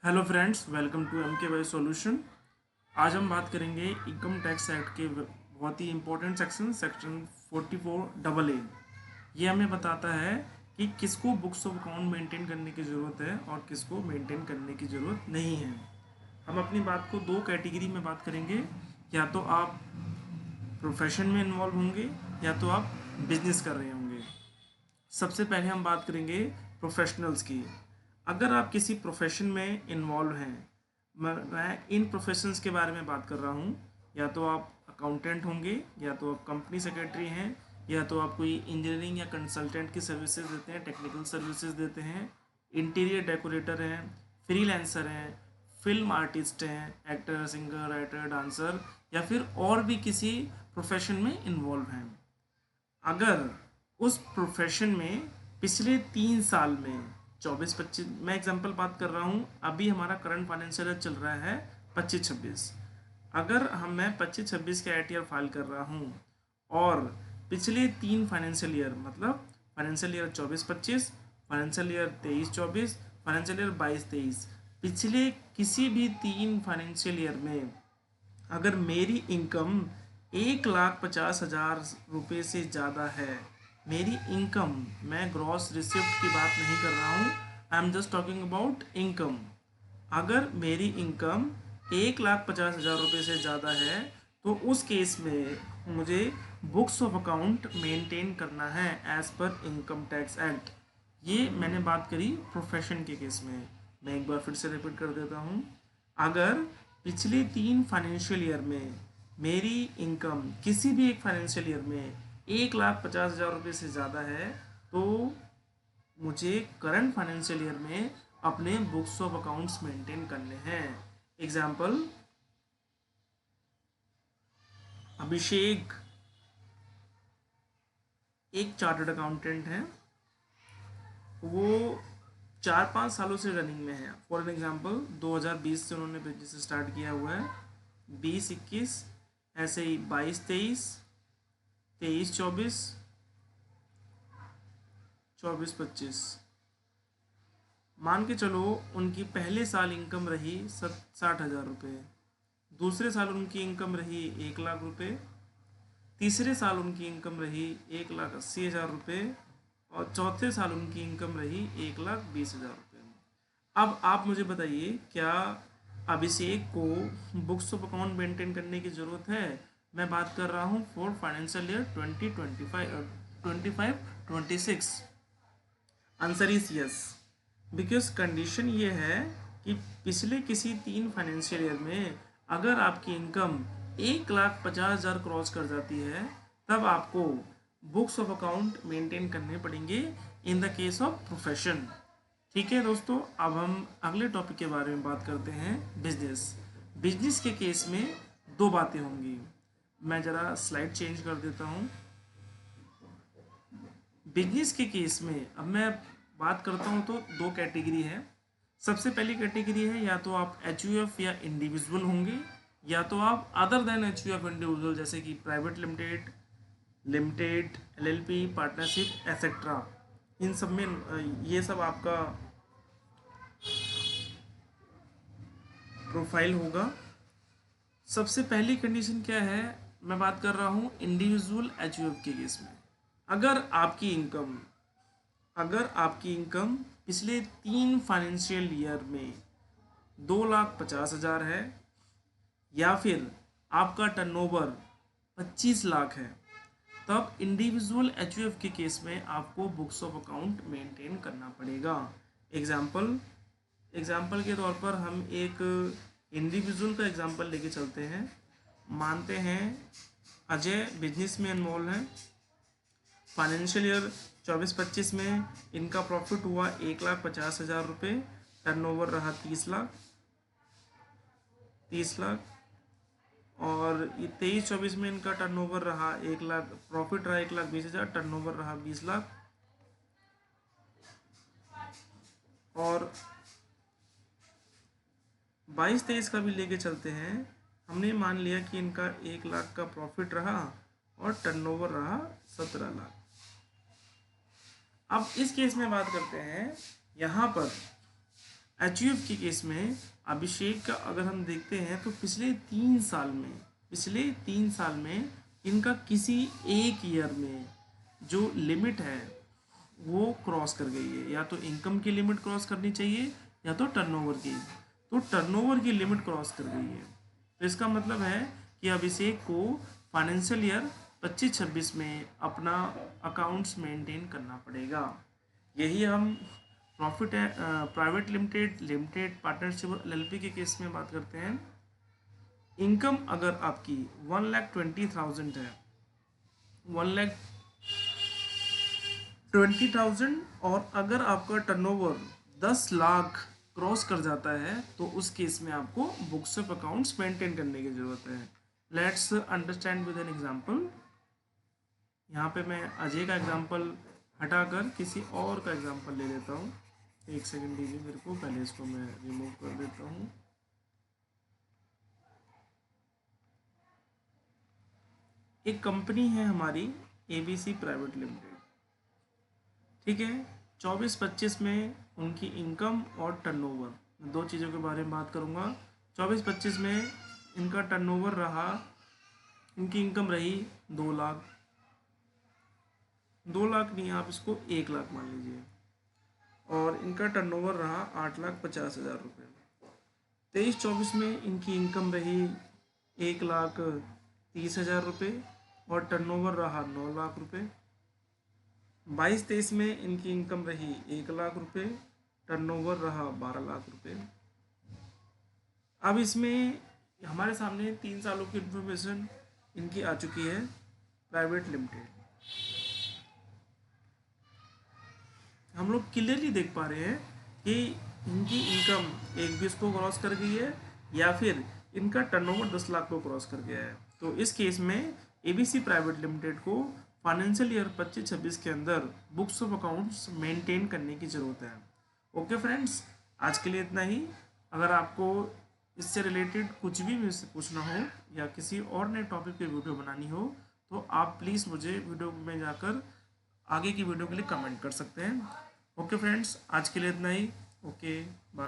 Hello friends, welcome to M K Y solution. आज हम बात करेंगे इनकम टैक्स एक्ट के बहुत ही इंपॉर्टेंट सेक्शन 44AA। ये हमें बताता है कि किसको बुक्स ऑफ अकाउंट मेंटेन करने की ज़रूरत है और किसको मेंटेन करने की ज़रूरत नहीं है। हम अपनी बात को दो कैटेगरी में बात करेंगे, या तो आप प्रोफेशन में इन्वॉल्व होंगे या तो आप बिजनेस कर रहे होंगे। सबसे पहले हम बात करेंगे प्रोफेशनल्स की। अगर आप किसी प्रोफेशन में इन्वॉल्व हैं, मैं इन प्रोफेशंस के बारे में बात कर रहा हूँ। या तो आप अकाउंटेंट होंगे, या तो आप कंपनी सेक्रेटरी हैं, या तो आप कोई इंजीनियरिंग या कंसल्टेंट की सर्विसेज देते हैं, टेक्निकल सर्विसेज देते हैं, इंटीरियर डेकोरेटर हैं, फ्रीलांसर हैं, फिल्म आर्टिस्ट हैं, एक्टर, सिंगर, राइटर, डांसर, या फिर और भी किसी प्रोफेशन में इन्वॉल्व हैं। अगर उस प्रोफेशन में पिछले 3 साल में 24-25, मैं एग्जांपल बात कर रहा हूँ, अभी हमारा करंट फाइनेंशियल ईयर चल रहा है 25-26। अगर मैं 25-26 का ITR फाइल कर रहा हूँ और पिछले 3 फाइनेंशियल ईयर, मतलब financial year 24-25, financial year 23-24, financial year 22-23, पिछले किसी भी 3 फाइनेंशियल ईयर में अगर मेरी इनकम 1,50,000 रुपये से ज़्यादा है, मेरी इनकम, मैं ग्रॉस रिसिप्ट की बात नहीं कर रहा हूँ, I am just talking about income. अगर मेरी इनकम 1,50,000 रुपये से ज़्यादा है तो उस केस में मुझे बुक्स ऑफ अकाउंट मेंटेन करना है as per income tax act. ये मैंने बात करी प्रोफेशन के केस में। मैं एक बार फिर से रिपीट कर देता हूँ। अगर पिछले 3 फाइनेंशियल ईयर में मेरी इनकम किसी भी एक फाइनेंशियल ईयर में 1,50,000 रुपये से ज़्यादा है तो मुझे करंट फाइनेंशियल ईयर में अपने बुक्स ऑफ अकाउंट्स मेंटेन करने हैं। एग्जाम्पल, अभिषेक एक चार्टर्ड अकाउंटेंट है, वो 4-5 सालों से रनिंग में है। फॉर एन एग्जाम्पल 2020 से उन्होंने बिजनेस स्टार्ट किया हुआ है, 20-21, ऐसे ही 22-23, 23-24, 24-25। मान के चलो उनकी पहले साल इनकम रही 60,000 रुपये, दूसरे साल उनकी इनकम रही 1,00,000 रुपये, तीसरे साल उनकी इनकम रही 1,80,000 रुपये, और चौथे साल उनकी इनकम रही 1,20,000 रुपये। अब आप मुझे बताइए, क्या अभिषेक को बुक्स ऑफ अकाउंट मेंटेन करने की ज़रूरत है? मैं बात कर रहा हूँ for financial year 2025-26। Answer is yes, because condition ये है कि पिछले किसी 3 फाइनेंशियल ईयर में अगर आपकी इनकम 1,50,000 क्रॉस कर जाती है तब आपको बुक्स ऑफ अकाउंट मेंटेन करने पड़ेंगे in the case of profession. ठीक है दोस्तों, अब हम अगले टॉपिक के बारे में बात करते हैं, बिजनेस। बिजनेस के केस में दो बातें होंगी। मैं ज़रा स्लाइड चेंज कर देता हूँ। बिजनेस के केस में अब मैं बात करता हूँ तो दो कैटेगरी है। सबसे पहली कैटेगरी है, या तो आप HUF या इंडिविजुअल होंगे, या तो आप अदर देन HUF इंडिविजुअल, जैसे कि private limited, limited, LLP, partnership etcetera. इन सब में ये सब आपका प्रोफाइल होगा। सबसे पहली कंडीशन क्या है, मैं बात कर रहा हूँ इंडिविजुअल HUF के केस में। अगर आपकी इनकम अगर आपकी इनकम पिछले 3 फाइनेंशियल ईयर में 2,50,000 है, या फिर आपका टर्नओवर 25 लाख है, तब इंडिविजुअल HUF के केस में आपको बुक्स ऑफ अकाउंट मेंटेन करना पड़ेगा। एग्जाम्पल के तौर पर हम एक इंडिविजुअल का एग्जाम्पल लेके चलते हैं। मानते हैं अजय बिजनेस में इन्वॉल्व है, फाइनेंशियल ईयर 24-25 में इनका प्रॉफिट हुआ 1,50,000 रुपये, टर्नओवर रहा 30 लाख, और ये 23-24 में इनका टर्नओवर रहा 1,00,000, प्रॉफिट रहा 1,20,000, टर्नओवर रहा 20 लाख, और 22-23 का भी लेके चलते हैं। हमने मान लिया कि इनका 1 लाख का प्रॉफिट रहा और टर्नओवर रहा 17 लाख। अब इस केस में बात करते हैं, यहाँ पर HUF के केस में अभिषेक का अगर हम देखते हैं तो पिछले 3 साल में इनका किसी एक ईयर में जो लिमिट है वो क्रॉस कर गई है। या तो इनकम की लिमिट क्रॉस करनी चाहिए या तो टर्नओवर की। तो टर्नओवर की लिमिट क्रॉस कर गई है, तो इसका मतलब है कि अभिषेक को फाइनेंशियल ईयर 25-26 में अपना अकाउंट्स मेंटेन करना पड़ेगा। यही हम प्रॉफिट प्राइवेट लिमिटेड पार्टनरशिप और LLP के केस में बात करते हैं। इनकम अगर आपकी 1,20,000 है, 1,20,000, और अगर आपका टर्नओवर 10 लाख क्रॉस कर जाता है तो उस केस में आपको बुक्स ऑफ अकाउंट्स मेंटेन करने की ज़रूरत है। Let's understand with an example. यहाँ पे मैं अजय का एग्जांपल हटाकर किसी और का एग्जांपल ले लेता हूँ। एक सेकंड दीजिए मेरे को, पहले इसको मैं रिमूव कर देता हूँ। एक कंपनी है हमारी ABC प्राइवेट लिमिटेड, ठीक है। 24-25 में उनकी इनकम और टर्नओवर, दो चीज़ों के बारे में बात करूँगा। 24-25 में इनका टर्नओवर रहा, इनकी इनकम रही 2 लाख, 2 लाख नहीं, आप इसको 1 लाख मान लीजिए, और इनका टर्नओवर रहा 8,50,000 रुपये। 23-24 में इनकी इनकम रही 1,30,000 रुपये और टर्नओवर रहा 9 लाख रुपये। 22-23 में इनकी इनकम रही 1 लाख रुपये, टर्नओवर रहा 12 लाख रुपये। अब इसमें हमारे सामने 3 सालों की इन्फॉर्मेशन इनकी आ चुकी है प्राइवेट लिमिटेड। हम लोग क्लियरली देख पा रहे हैं कि इनकी इनकम एक भी इसको क्रॉस कर गई है या फिर इनका टर्नओवर 10 लाख को क्रॉस कर गया है। तो इस केस में ABC प्राइवेट लिमिटेड को फाइनेंशियल ईयर 25-26 के अंदर बुक्स ऑफ अकाउंट्स मेंटेन करने की ज़रूरत है। ओके फ्रेंड्स, आज के लिए इतना ही। अगर आपको इससे रिलेटेड कुछ भी मुझसे पूछना हो या किसी और नए टॉपिक पे वीडियो बनानी हो तो आप प्लीज़ मुझे वीडियो में जाकर आगे की वीडियो के लिए कमेंट कर सकते हैं। ओके फ्रेंड्स, आज के लिए इतना ही। Okay, bye.